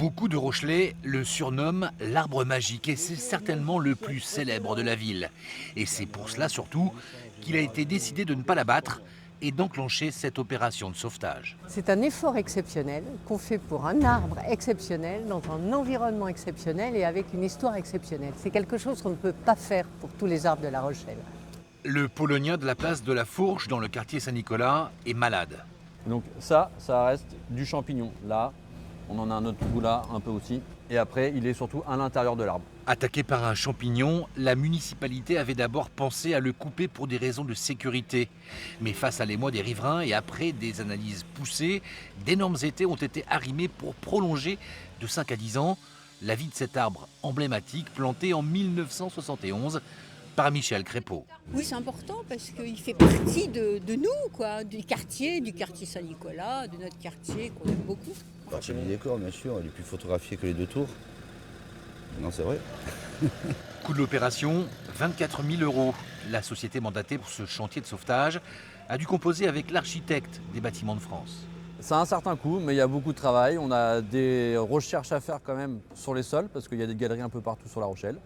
Beaucoup de Rochelais le surnomment l'arbre magique et c'est certainement le plus célèbre de la ville. Et c'est pour cela surtout qu'il a été décidé de ne pas l'abattre et d'enclencher cette opération de sauvetage. C'est un effort exceptionnel qu'on fait pour un arbre exceptionnel, dans un environnement exceptionnel et avec une histoire exceptionnelle. C'est quelque chose qu'on ne peut pas faire pour tous les arbres de La Rochelle. Le paulownia de la place de la Fourche dans le quartier Saint-Nicolas est malade. Donc ça reste du champignon. Là, on en a un autre bout là, un peu aussi. Et après, il est surtout à l'intérieur de l'arbre. Attaqué par un champignon, la municipalité avait d'abord pensé à le couper pour des raisons de sécurité. Mais face à l'émoi des riverains et après des analyses poussées, d'énormes étais ont été arrimés pour prolonger de 5 à 10 ans la vie de cet arbre emblématique planté en 1971 par Michel Crépeau. Oui, c'est important parce qu'il fait partie de nous, quoi, du quartier Saint-Nicolas, de notre quartier qu'on aime beaucoup. Partie du décor, bien sûr, il est plus photographié que les deux tours. Non, c'est vrai. Coût de l'opération, 24 000 €. La société mandatée pour ce chantier de sauvetage a dû composer avec l'architecte des Bâtiments de France. Ça a un certain coût, mais il y a beaucoup de travail. On a des recherches à faire quand même sur les sols, parce qu'il y a des galeries un peu partout sur La Rochelle.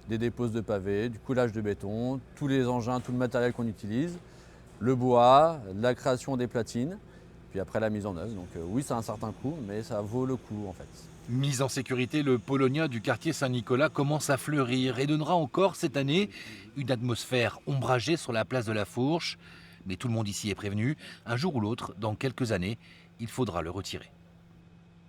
Des déposes de pavés, du coulage de béton, tous les engins, tout le matériel qu'on utilise, le bois, la création des platines, puis après la mise en œuvre. Donc oui, ça a un certain coût, mais ça vaut le coup en fait. Mise en sécurité, le paulownia du quartier Saint-Nicolas commence à fleurir et donnera encore cette année une atmosphère ombragée sur la place de la Fourche. Mais tout le monde ici est prévenu, un jour ou l'autre, dans quelques années, il faudra le retirer.